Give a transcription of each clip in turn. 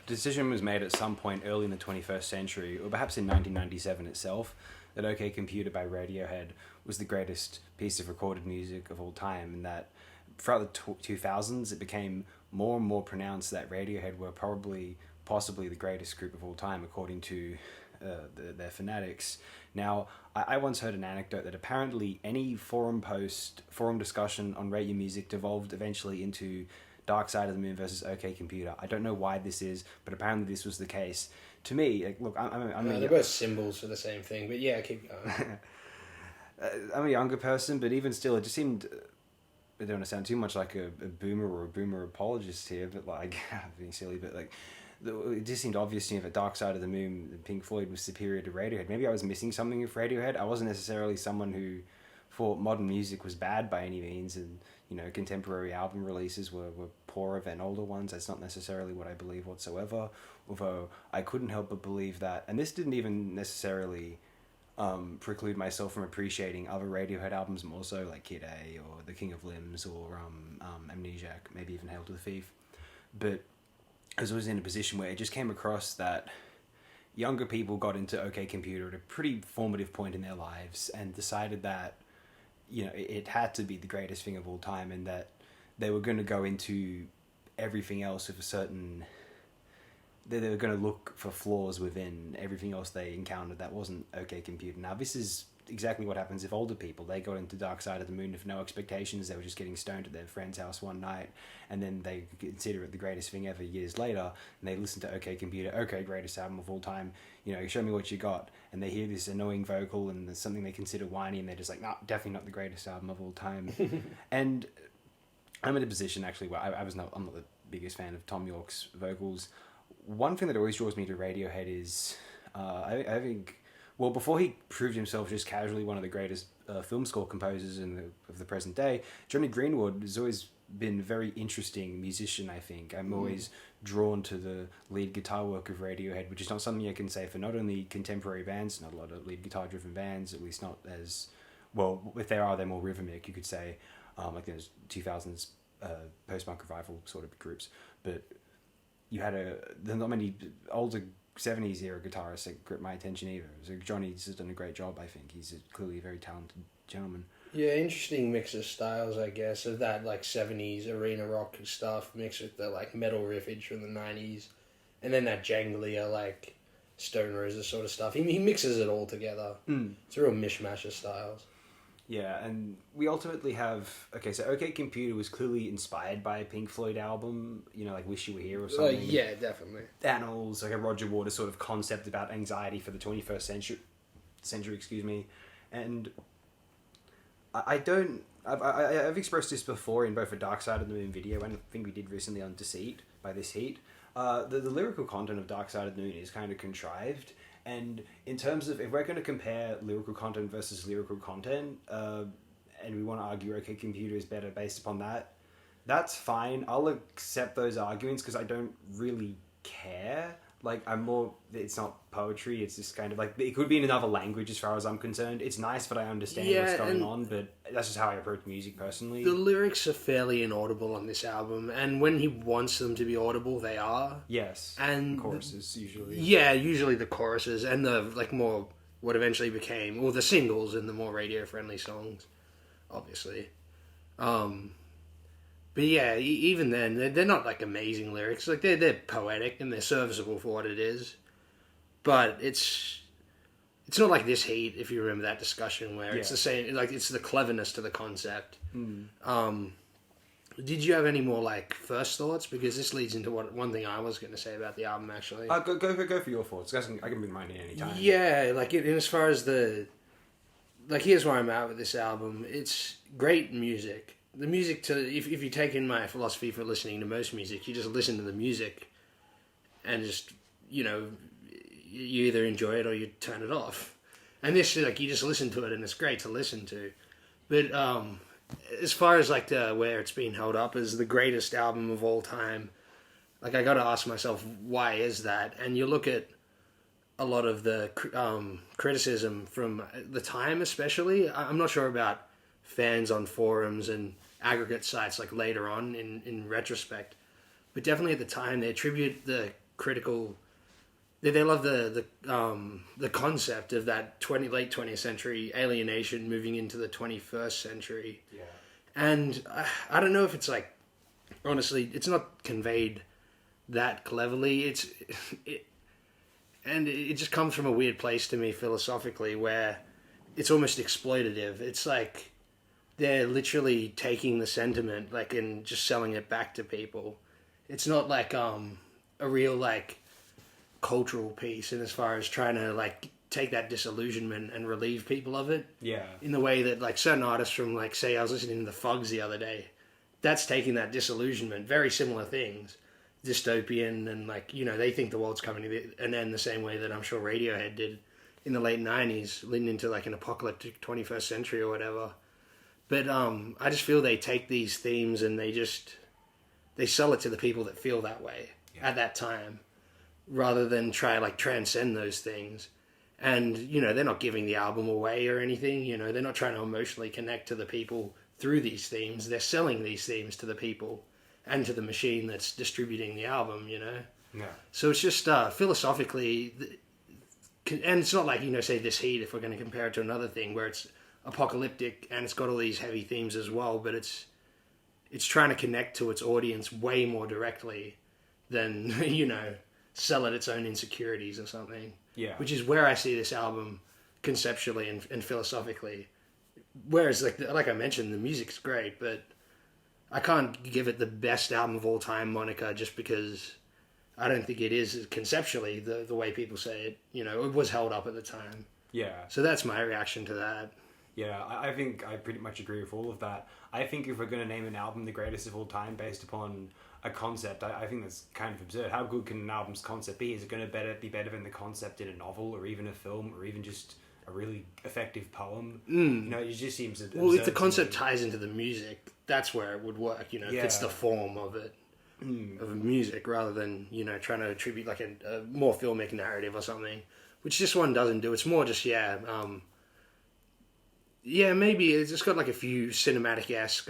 the decision was made at some point early in the 21st century, or perhaps in 1997 itself, that OK Computer by Radiohead was the greatest piece of recorded music of all time, and that throughout the 2000s it became more and more pronounced that Radiohead were possibly the greatest group of all time, according to their fanatics. Now, I once heard an anecdote that apparently any forum discussion on Rate Your Music devolved eventually into Dark Side of the Moon versus OK Computer. I don't know why this is, but apparently this was the case. To me, like, look, they're both symbols for the same thing, but yeah, keep going. I'm a younger person, but even still, it just seemed... I don't want to sound too much like a boomer or a boomer apologist here, but like, being silly, but like, it just seemed obvious to me that Dark Side of the Moon, Pink Floyd, was superior to Radiohead. Maybe I was missing something with Radiohead. I wasn't necessarily someone who thought modern music was bad by any means, and, you know, contemporary album releases were poorer than older ones. That's not necessarily what I believe whatsoever, although I couldn't help but believe that, and this didn't even necessarily preclude myself from appreciating other Radiohead albums more so, like Kid A or The King of Limbs or Amnesiac, maybe even Hail to the Thief. But I was always in a position where it just came across that younger people got into OK Computer at a pretty formative point in their lives and decided that, you know, it had to be the greatest thing of all time, and that they were going to go into everything else with a certain... they were going to look for flaws within everything else they encountered that wasn't OK Computer. Now, this is exactly what happens if older people, they got into Dark Side of the Moon with no expectations. They were just getting stoned at their friend's house one night, and then they consider it the greatest thing ever years later, and they listen to OK Computer, okay, greatest album of all time, you know, show me what you got, and they hear this annoying vocal and there's something they consider whiny, and they're just like, nah, definitely not the greatest album of all time. And I'm in a position, actually, where I'm not the biggest fan of Tom York's vocals. One thing that always draws me to Radiohead is, I think, well, before he proved himself just casually one of the greatest film score composers of the present day, Johnny Greenwood has always been a very interesting musician, I think. I'm always drawn to the lead guitar work of Radiohead, which is not something I can say for not only contemporary bands, not a lot of lead guitar-driven bands, at least not as, well, if there are, they're more rhythmic, you could say, like those 2000s post-punk revival sort of groups. But you had there's not many older 70s era guitarists that gripped my attention either. So Johnny's has done a great job, I think. He's clearly a very talented gentleman. Yeah, interesting mix of styles, I guess, of that like 70s arena rock stuff mixed with the like metal riffage from the 90s, and then that janglier like Stone Roses sort of stuff. He mixes it all together. It's a real mishmash of styles. Yeah, and we ultimately have... Okay, so OK Computer was clearly inspired by a Pink Floyd album, you know, like Wish You Were Here or something. Yeah, definitely. Annals, like a Roger Waters sort of concept about anxiety for the 21st century, excuse me. And I've expressed this before in both a Dark Side of the Moon video and I think we did recently on Deceit by This Heat. The lyrical content of Dark Side of the Moon is kind of contrived. And in terms of, if we're going to compare lyrical content versus lyrical content, and we want to argue OK Computer is better based upon that, that's fine. I'll accept those arguments because I don't really care. Like, it's not poetry, it's just kind of like, it could be in another language as far as I'm concerned. It's nice that I understand what's going on, but that's just how I approach music personally. The lyrics are fairly inaudible on this album, and when he wants them to be audible, they are. Yes. And choruses, usually. Yeah, usually the choruses, and the, like, more, what eventually became, or the singles and the more radio-friendly songs, obviously. But yeah, even then, they're not like amazing lyrics. Like they're poetic and they're serviceable for what it is. But it's not like This Heat, if you remember that discussion, where it's the same. Like it's the cleverness to the concept. Did you have any more like first thoughts? Because this leads into one thing I was going to say about the album actually. Go for your thoughts. I can bring mine in any time. Yeah, like in as far as here's where I'm at with this album. It's great music. The music, if you take in my philosophy for listening to most music, you just listen to the music and just, you know, you either enjoy it or you turn it off. And this, like, you just listen to it and it's great to listen to. But as far as, like, where it's been held up as the greatest album of all time, like, I got to ask myself, why is that? And you look at a lot of the criticism from the time especially. I'm not sure about fans on forums and aggregate sites like later on in retrospect, but definitely at the time they attribute the critical. They love the concept of that late 20th century alienation moving into the 21st century. Yeah. And I don't know if it's like, honestly, it's not conveyed that cleverly. And it just comes from a weird place to me philosophically, where it's almost exploitative. It's like they're literally taking the sentiment like and just selling it back to people. It's not like a real like cultural piece, and as far as trying to like take that disillusionment and relieve people of it. Yeah. In the way that like certain artists from like, say, I was listening to the Fugs the other day, that's taking that disillusionment, very similar things, dystopian, and like, you know, they think the world's coming to an end the same way that I'm sure Radiohead did in the late 90s, leading into like an apocalyptic 21st century or whatever. But I just feel they take these themes and they sell it to the people that feel that way at that time, rather than try like transcend those things. And, you know, they're not giving the album away or anything, you know, they're not trying to emotionally connect to the people through these themes. They're selling these themes to the people and to the machine that's distributing the album, you know? Yeah. So it's just philosophically, and it's not like, you know, say This Heat, if we're going to compare it to another thing where it's apocalyptic and it's got all these heavy themes as well, but it's trying to connect to its audience way more directly than, you know, sell it its own insecurities or something. Yeah. Which is where I see this album conceptually and philosophically. Whereas, like I mentioned, the music's great, but I can't give it the best album of all time moniker just because I don't think it is conceptually the way people say it. You know, it was held up at the time. Yeah. So that's my reaction to that. Yeah, I think I pretty much agree with all of that. I think if we're going to name an album the greatest of all time based upon a concept, I think that's kind of absurd. How good can an album's concept be? Is it going to be better than the concept in a novel or even a film or even just a really effective poem? You know, it just seems absurd. Well, if the concept ties into the music, that's where it would work, you know, if it's the form of it, of music, rather than, you know, trying to attribute like a more filmic narrative or something, which this one doesn't do. It's more just, maybe it's just got like a few cinematic-esque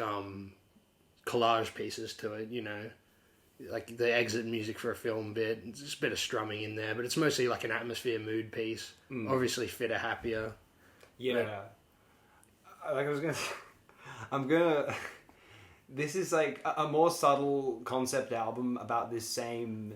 collage pieces to it, you know, like the exit music for a film bit. It's just a bit of strumming in there, but it's mostly like an atmosphere mood piece. Obviously fitter, happier. Yeah. Like I was going to... This is like a more subtle concept album about this same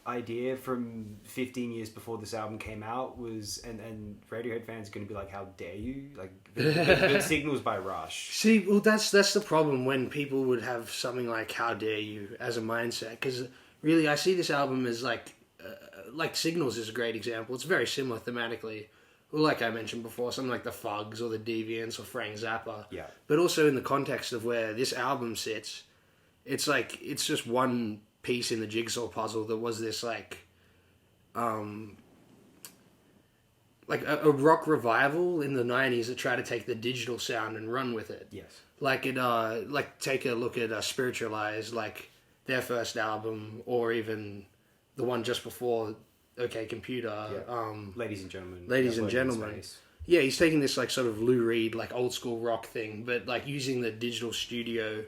idea from 15 years before this album came out was, and Radiohead fans are going to be like, how dare you? Like, the Signals by Rush. See, well, that's the problem when people would have something like "How dare you" as a mindset, because really I see this album as like Signals is a great example. It's very similar thematically. Well, like I mentioned before, something like the Fugs or the Deviants or Frank Zappa. Yeah. But also in the context of where this album sits, it's like, it's just one piece in the jigsaw puzzle that was this like a rock revival in the 90s that tried to take the digital sound and run with it. Yes. Like take a look at Spiritualized, like their first album, or even the one just before OK Computer. Yeah. Ladies and Gentlemen. Ladies and Gentlemen. Yeah, he's taking this like sort of Lou Reed, like old school rock thing, but like using the digital studio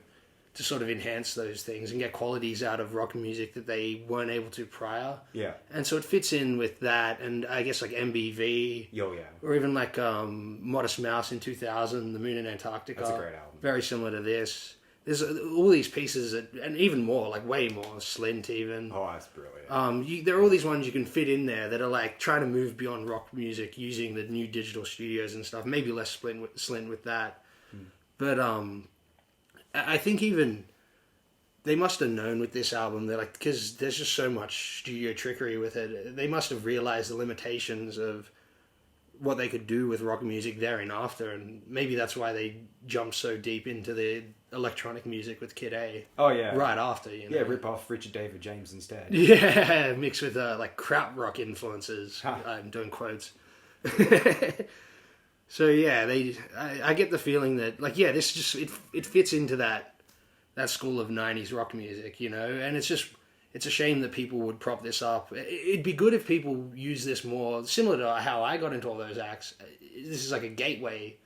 to sort of enhance those things and get qualities out of rock music that they weren't able to prior. Yeah. And so it fits in with that, and I guess like MBV. Yo, yeah. Or even like Modest Mouse in 2000, The Moon in Antarctica. That's a great album. Very similar to this. There's all these pieces, and even more, like way more, Slint even. Oh, that's brilliant. There are all these ones you can fit in there that are like trying to move beyond rock music using the new digital studios and stuff. Maybe less Slint with that. But I think even they must have known with this album, they're like, because there's just so much studio trickery with it, they must have realized the limitations of what they could do with rock music there and after, and maybe that's why they jumped so deep into the electronic music with Kid A. Oh, yeah. Right after, you know. Yeah, rip off Richard David James instead. Yeah, mixed with like krautrock influences. I'm doing quotes. So yeah, I get the feeling that like, yeah, this just it fits into that school of 90s rock music, you know, and it's a shame that people would prop this up. It'd be good if people use this more, similar to how I got into all those acts. This is like a gateway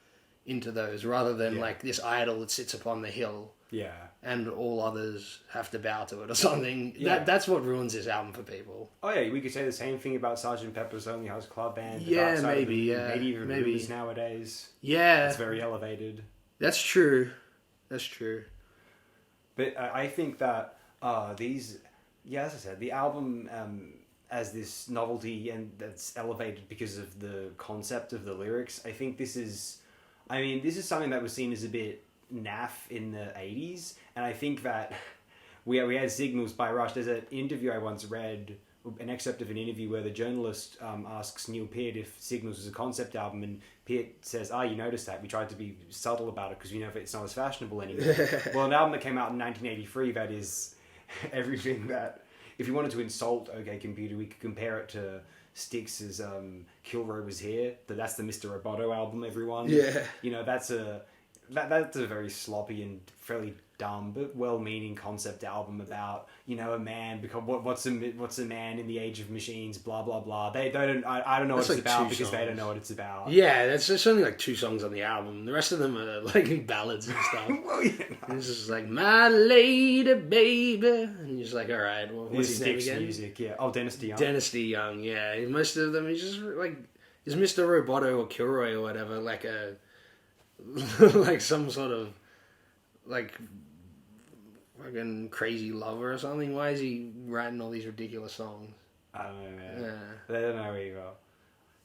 into those, rather than like this idol that sits upon the hill. Yeah. and all others have to bow to it or something. Yeah. That's what ruins this album for people. Oh yeah, we could say the same thing about Sgt. Pepper's Lonely Hearts Club Band. The Yeah, Dark Side of the maybe, Moon, yeah, maybe even maybe. Rumors nowadays. Yeah, It's very elevated. that's true. That's true. But I think that these, yeah, as I said, the album as this novelty and that's elevated because of the concept of the lyrics. I think this is something that was seen as a bit naff in the 80s, and I think that we had Signals by Rush. There's an interview I once read, an excerpt of an interview where the journalist asks Neil Peart if Signals was a concept album, and Peart says, you noticed that? We tried to be subtle about it because we know it's not as fashionable anymore. Well, an album that came out in 1983 that is everything that, if you wanted to insult OK Computer, we could compare it to Styx's Kilroy Was Here. That's the Mr. Roboto album, everyone. Yeah. You know, that's a very sloppy and fairly dumb but well-meaning concept album about, you know, a man because what's a man in the age of machines, blah blah blah. I don't know what it's about because they don't know what it's about. Yeah, there's only like 2 songs on the album. The rest of them are like ballads and stuff. Well, yeah, no. It's just like my lady baby, and you're just like, all right, well, what's his name Styx again? music, yeah. Oh, Dennis DeYoung. Dennis DeYoung, yeah. Most of them, he's just like, is Mr. Roboto or Kilroy or whatever like a like some sort of like fucking crazy lover or something? Why is he writing all these ridiculous songs? I don't know, man. Yeah. They don't know either.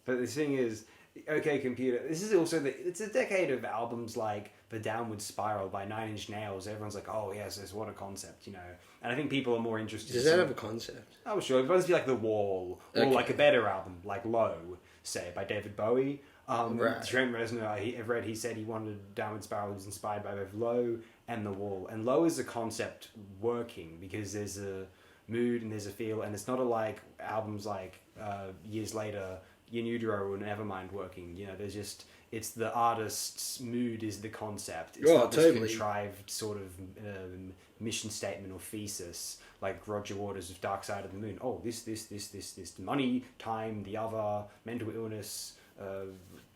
But the thing is, OK Computer, this is also it's a decade of albums like The Downward Spiral by Nine Inch Nails. Everyone's like, oh yes, what a concept, you know. And I think people are more interested. Does that have a concept? Oh sure, it must be like The Wall, or Okay. like a better album, like Low, say, by David Bowie. Right. Trent Reznor, I've read, he said he wanted Downward Spiral, he was inspired by both Low and The Wall. And Low is a concept working because there's a mood and there's a feel, and it's not like albums like years later, In Utero or Nevermind working. You know, there's just, it's the artist's mood is the concept. It's not this contrived sort of mission statement or thesis like Roger Waters' Dark Side of the Moon. Oh, this, money, time, the other, mental illness,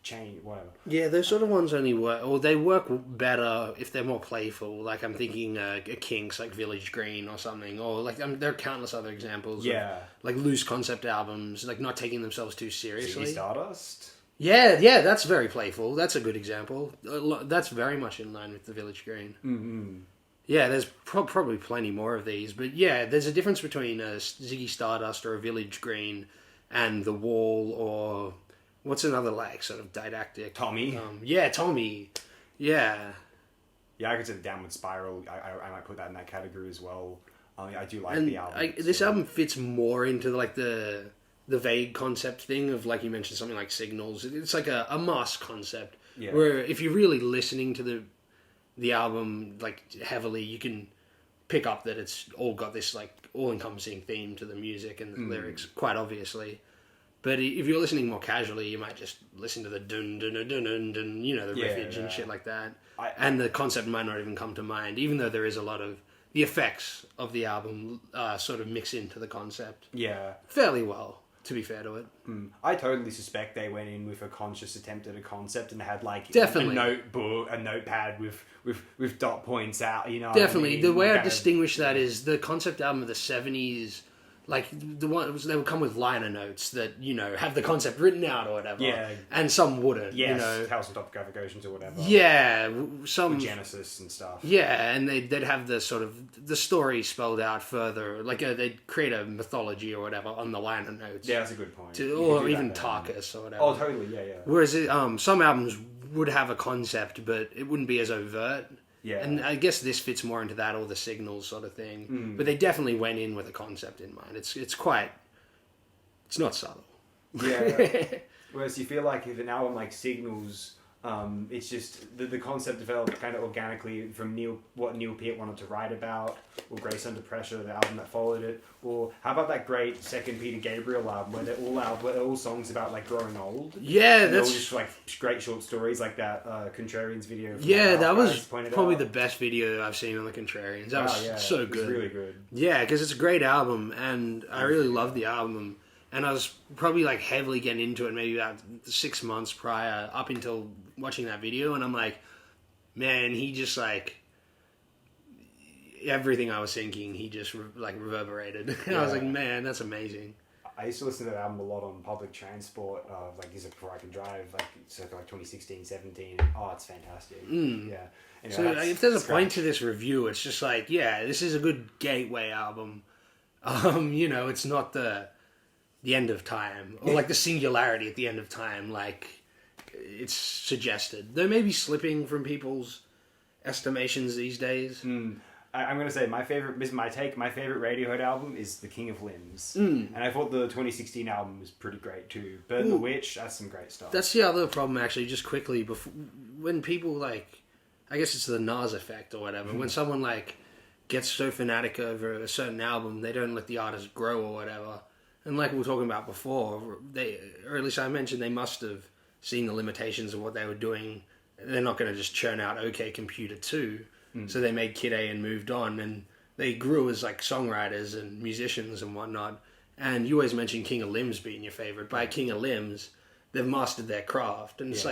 change, whatever. Yeah, those sort of ones only work, or they work better if they're more playful. Like I'm thinking Kinks, like Village Green or something, or like there are countless other examples. Yeah. Of, like loose concept albums, like not taking themselves too seriously. Ziggy Stardust? Yeah, that's very playful. That's a good example. That's very much in line with the Village Green. Mm-hmm. Yeah, there's probably plenty more of these, but yeah, there's a difference between a Ziggy Stardust or a Village Green and The Wall, or what's another like sort of didactic? Tommy. Yeah, Tommy. Yeah. Yeah, I could say the Downward Spiral. I might put that in that category as well. I do like And the album. this album fits more into like the vague concept thing of, like you mentioned, something like Signals. It's like a mass concept. Yeah. Where if you're really listening to the album like heavily, you can pick up that it's all got this like all-encompassing theme to the music and the lyrics, quite obviously. But if you're listening more casually, you might just listen to the dun dun dun dun dun, dun, you know, the riffage and shit like that. And the concept might not even come to mind, even though there is a lot of the effects of the album sort of mix into the concept. Yeah. Fairly well, to be fair to it. I totally suspect they went in with a conscious attempt at a concept and had like Definitely. a notepad with dot points out, you know. Definitely. What I mean? The way I Kind of- distinguish that is the concept album of the 70s, like the ones they would come with liner notes that, you know, have the concept written out or whatever. Yeah. And some wouldn't, Yes, you know. Tales from Topographic Oceans or whatever. Yeah, some... Genesis and stuff. Yeah, and they'd have the sort of the story spelled out further, like they'd create a mythology or whatever on the liner notes. Yeah, that's a good point. Or even Tarkus or whatever. Oh, totally. Yeah. Whereas some albums would have a concept, but it wouldn't be as overt. Yeah. And I guess this fits more into that, or the Signals sort of thing. But they definitely went in with a concept in mind. It's not subtle. Yeah. Whereas you feel like if an album like Signals, it's just the concept developed kind of organically from what Neil Peart wanted to write about, or Grace Under Pressure, the album that followed it, or how about that great second Peter Gabriel album where they're all songs about like growing old. Yeah, And they're all that's... just like great short stories like that Contrarians video. From Yeah, that was pointed probably out. the best video I've seen on the Contrarians. That was so It was good. really good. Yeah, because it's a great album, and I really love the album. And I was probably like heavily getting into it maybe about 6 months prior, up until watching that video, and I'm like, man, he just like everything I was thinking, he just reverberated. And I was like, man, that's amazing. I used to listen to that album a lot on public transport, this is before I could drive, circa 2016, 17. Oh, it's fantastic. Yeah. Anyway, So if there's a point to this review, it's just like, yeah, this is a good gateway album. It's not the end of time, or like the singularity at the end of time, like it's suggested. Though maybe slipping from people's estimations these days. I'm going to say my favorite Radiohead album is The King of Limbs. And I thought the 2016 album was pretty great too. Burn the Witch, that's some great stuff. That's the other problem, actually, just quickly. When people, I guess it's the Nas effect or whatever, when someone, gets so fanatic over a certain album, they don't let the artist grow or whatever. And like we were talking about before, or at least I mentioned, they must have seen the limitations of what they were doing. They're not going to just churn out OK Computer 2. So they made Kid A and moved on, and they grew as songwriters and musicians and whatnot. And you always mention King of Limbs being your favorite. By King of Limbs, they've mastered their craft, and it's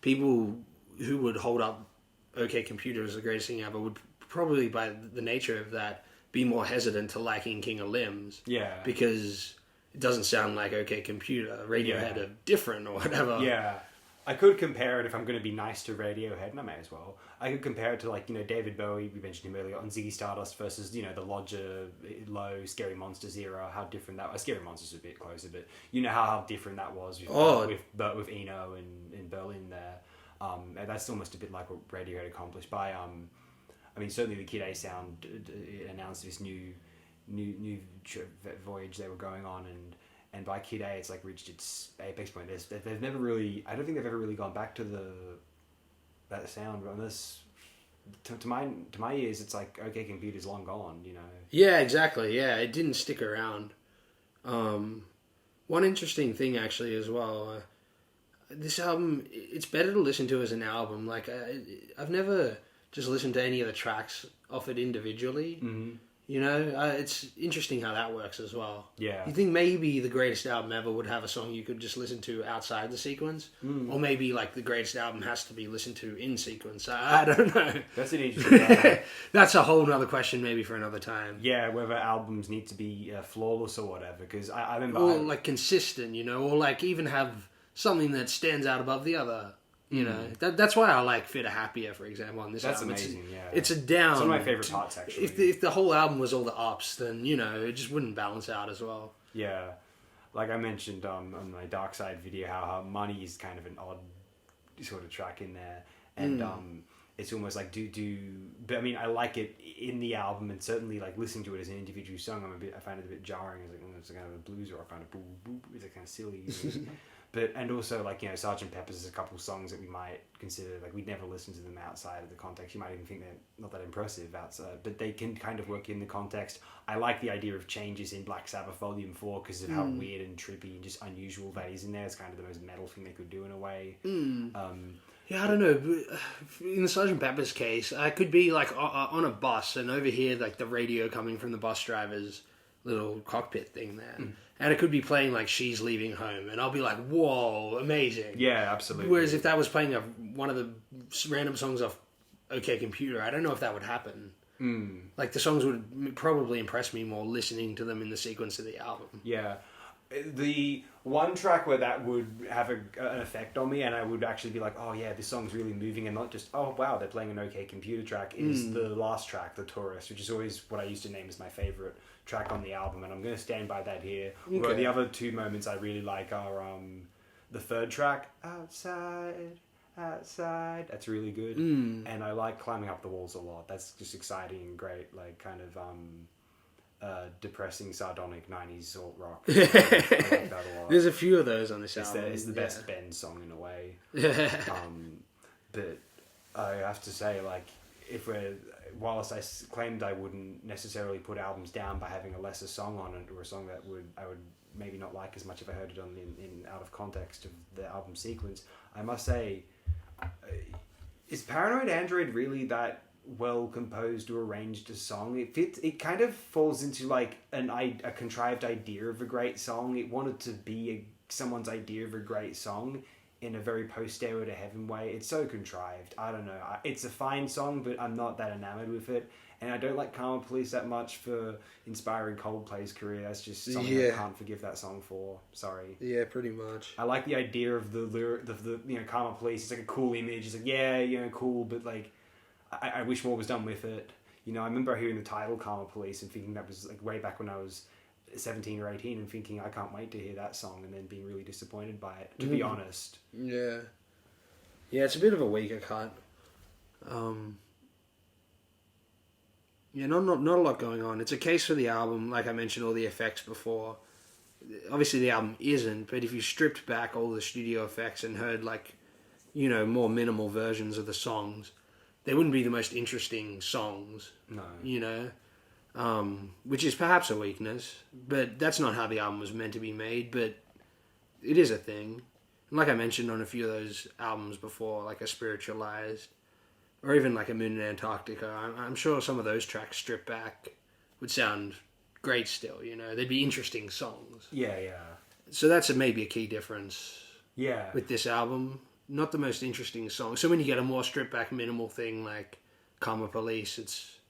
people who would hold up OK Computer as the greatest thing ever would probably, by the nature of that, be more hesitant to liking King of Limbs. Yeah, because it doesn't sound like OK Computer. Radiohead are different or whatever. Yeah. I could compare it, if I'm going to be nice to Radiohead, and I may as well. I could compare it to David Bowie, we mentioned him earlier, on Ziggy Stardust versus, the Lodger, Low, Scary Monsters era, how different that was. Scary Monsters was a bit closer, but how different that was with Eno in Berlin there. And that's almost a bit like what Radiohead accomplished by, certainly the Kid A sound announced this new voyage they were going on, and by Kid A, it's reached its apex point. They've never really... I don't think they've ever really gone back to that sound. Unless, to my ears, it's OK Computer's long gone, Yeah, exactly. Yeah, it didn't stick around. One interesting thing, actually, as well... this album, it's better to listen to as an album. I've never just listened to any of the tracks off it individually. Mm-hmm. It's interesting how that works as well. Yeah. You think maybe the greatest album ever would have a song you could just listen to outside the sequence? Or maybe the greatest album has to be listened to in sequence. I don't know. That's an interesting That's a whole other question maybe for another time. Yeah, whether albums need to be flawless or whatever. Because I remember... Or consistent, or even have something that stands out above the other. That's why I like Fitter Happier, for example, on this album. That's amazing, It's a down. It's one of my favourite parts, actually. If the whole album was all the ups, then, it just wouldn't balance out as well. Yeah. Like I mentioned on my Dark Side video, how Money is kind of an odd sort of track in there. And it's almost but I like it in the album, and certainly listening to it as an individual song, I find it a bit jarring. It's kind of a blues rock, kind of boop, boop. It's kind of silly. But, and also, Sgt. Pepper's is a couple songs that we might consider, we'd never listen to them outside of the context. You might even think they're not that impressive outside, but they can kind of work in the context. I like the idea of Changes in Black Sabbath Volume 4 because of how weird and trippy and just unusual that is in there. It's kind of the most metal thing they could do in a way. Yeah, I don't know. In the Sgt. Pepper's case, I could be, on a bus and overhear, the radio coming from the bus driver's little cockpit thing there. And it could be playing She's Leaving Home, and I'll be like, whoa, amazing. Yeah, absolutely. Whereas if that was playing one of the random songs off OK Computer, I don't know if that would happen. The songs would probably impress me more listening to them in the sequence of the album. Yeah. The one track where that would have an effect on me, and I would actually be like, oh yeah, this song's really moving, and not just, oh wow, they're playing an OK Computer track, is the last track, The Tourist, which is always what I used to name as my favourite track on the album, and I'm going to stand by that here. Okay. Where the other two moments I really like are the third track, Outside, that's really good, and I like Climbing Up the Walls a lot. That's just exciting and great, depressing, sardonic 90s alt rock. I like that a lot. There's a few of those on this album. It's the best Ben song in a way. But I have to say, whilst I claimed I wouldn't necessarily put albums down by having a lesser song on it, or a song that I would maybe not like as much if I heard it in out of context of the album sequence, I must say, is Paranoid Android really that well composed or arranged a song? It kind of falls into a contrived idea of a great song. It wanted to be someone's idea of a great song in a very post-Stairway to Heaven way. It's so contrived. I don't know. It's a fine song, but I'm not that enamored with it. and I don't like Karma Police that much for inspiring Coldplay's career. That's just something I can't forgive that song for. Sorry. Yeah, pretty much. I like the idea of the Karma Police. It's like a cool image. It's like, yeah, cool, but like, I wish more was done with it. You know, I remember hearing the title Karma Police and thinking that was like way back when I was 17 or 18 and thinking I can't wait to hear that song, and then being really disappointed by it, to be honest. Yeah, it's a bit of a weaker cut. Yeah, not a lot going on. It's a case for the album, like I mentioned all the effects before. Obviously the album isn't, but if you stripped back all the studio effects and heard like, you know, more minimal versions of the songs, they wouldn't be the most interesting songs. No. You know? Which is perhaps a weakness, but that's not how the album was meant to be made, but it is a thing. And like I mentioned on a few of those albums before, like a Spiritualized, or even like a Moon in Antarctica, I'm sure some of those tracks stripped back would sound great still, you know? They'd be interesting songs. Yeah. So that's maybe a key difference with this album. Not the most interesting song. So when you get a more stripped back minimal thing like Karma Police, it's,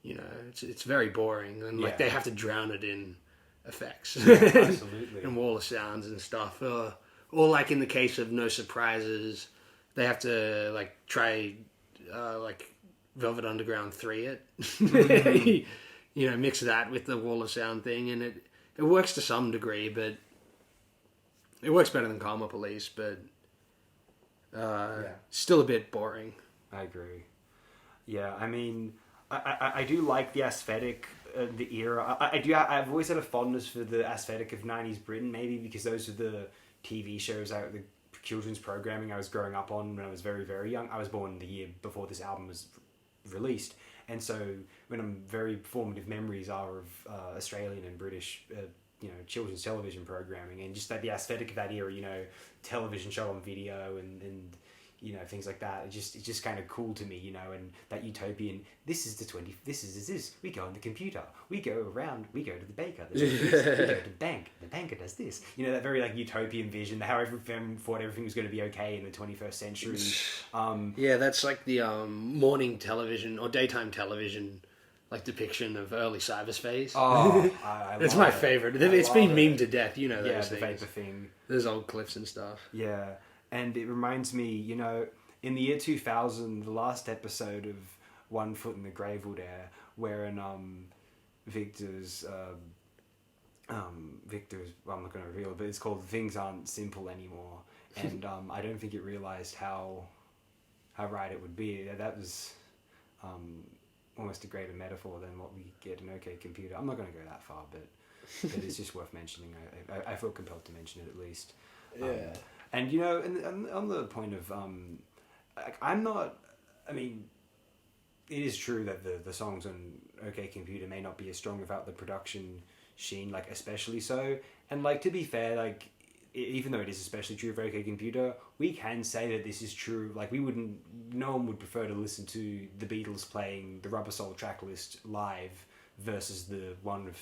you know, it's very boring, and like they have to drown it in effects. Yeah, absolutely. And wall of sounds and stuff. Or like in the case of No Surprises, they have to like try like Velvet Underground 3 it. You know, mix that with the wall of sound thing, and it works to some degree, but it works better than Karma Police, but still a bit boring. I agree. Yeah, I mean, I do like the aesthetic of the era. I've always had a fondness for the aesthetic of 90s Britain, maybe because those are the TV shows, the children's programming I was growing up on when I was very, very young. I was born the year before this album was released, and so when I'm very formative memories are of Australian and British children's television programming, and just the aesthetic of that era, you know, television show on video and you know, things like that. It's just kind of cool to me, you know, and that utopian, this is we go on the computer, we go around, we go to the baker, we go to the bank, the banker does this. You know, that very like utopian vision, how everyone thought everything was going to be okay in the 21st century. Yeah, that's like the morning television or daytime television like depiction of early cyberspace. Oh, it's my favorite. It's been memed to death, you know, those things. The vapor thing. There's old clips and stuff. Yeah. And it reminds me, you know, in the year 2000, the last episode of One Foot in the Grave would air, wherein Victor's, well, I'm not going to reveal it, but it's called Things Aren't Simple Anymore. And I don't think it realised how right it would be. That was almost a greater metaphor than what we get in OK Computer. I'm not going to go that far, but it's just worth mentioning. I feel compelled to mention it at least. Yeah. And, you know, and on the point of, I'm not, I mean, it is true that the songs on OK Computer may not be as strong without the production sheen, like, especially so. And, like, to be fair, like, even though it is especially true of OK Computer, we can say that this is true. Like, no one would prefer to listen to the Beatles playing the Rubber Soul track list live versus the one of,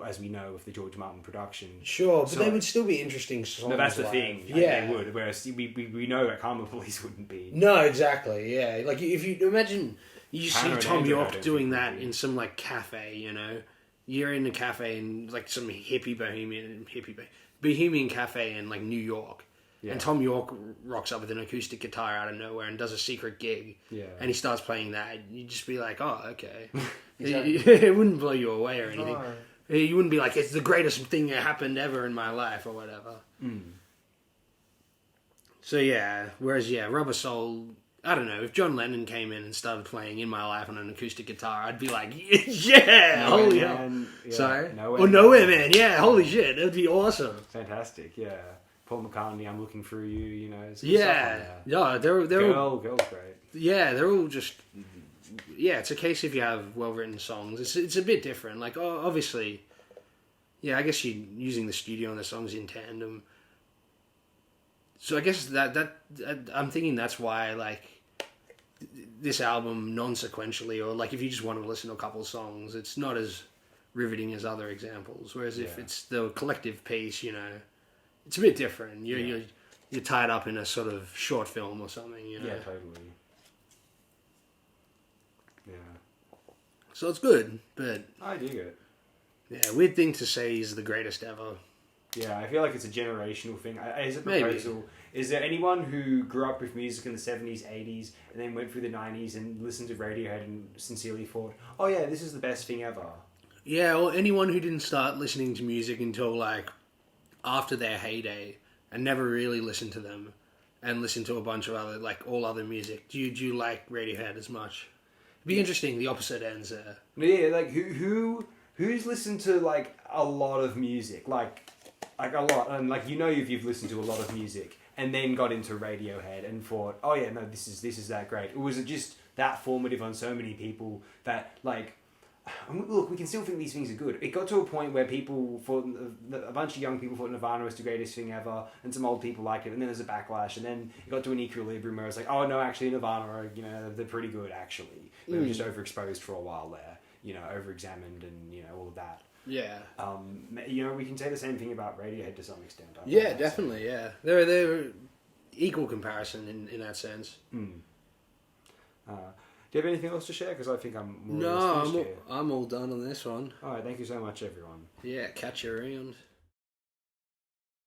as we know, of the George Martin production. Sure, but they would still be interesting songs. No, that's the live. thing. Yeah, they would. Whereas we know that Karma Police wouldn't be. No, exactly. Yeah, like if you imagine you see Tom York doing that in some like cafe, you know, you're in a cafe in like some bohemian cafe in like New York. Yeah. And Tom York rocks up with an acoustic guitar out of nowhere and does a secret gig. Yeah. And he starts playing that. You'd just be like, oh, okay. Exactly. It wouldn't blow you away or anything. Oh. You wouldn't be like, it's the greatest thing that happened ever in my life or whatever. Mm. So yeah, whereas Rubber Soul, I don't know, if John Lennon came in and started playing In My Life on an acoustic guitar, I'd be like, yeah, holy hell. Yeah. Sorry? Nowhere Man, yeah, holy shit, that'd be awesome. Fantastic, yeah. Paul McCartney, I'm Looking Through You, you know. Yeah, they're all... Girl's great. Yeah, they're all just... Yeah, it's a case if you have well-written songs. It's a bit different. Like, obviously... Yeah, I guess you're using the studio and the songs in tandem. So I guess that I'm thinking that's why, like, this album non-sequentially, or like if you just want to listen to a couple of songs, it's not as riveting as other examples. Whereas if it's the collective piece, you know, it's a bit different. You're tied up in a sort of short film or something, you know. Yeah, totally. Yeah. So it's good, but I dig it. yeah, weird thing to say he's the greatest ever. Yeah, I feel like it's a generational thing. As a Maybe. proposal, is there anyone who grew up with music in the 70s, 80s, and then went through the 90s and listened to Radiohead and sincerely thought, oh yeah, this is the best thing ever? Yeah, or anyone who didn't start listening to music until like after their heyday and never really listened to them and listened to a bunch of other, like all other music. Do you like Radiohead as much? It'd be interesting, the opposite ends there. Yeah, like who's listened to like a lot of music, like a lot, and like you've listened to a lot of music, and then got into Radiohead and thought, oh yeah, no, this is that great. Or was it just that formative on so many people that like, look, we can still think these things are good. It got to a point where people thought, a bunch of young people thought Nirvana was the greatest thing ever, and some old people liked it, and then there's a backlash, and then it got to an equilibrium where it's like, oh no, actually Nirvana are, they're pretty good actually. They were just overexposed for a while there, over-examined and, all of that. Yeah. We can say the same thing about Radiohead to some extent. Yeah, definitely, yeah. They're equal comparison in that sense. Mm. Do you have anything else to share? Because I think I'm more or less finished here. I'm all done on this one. All right, thank you so much, everyone. Yeah, catch you around.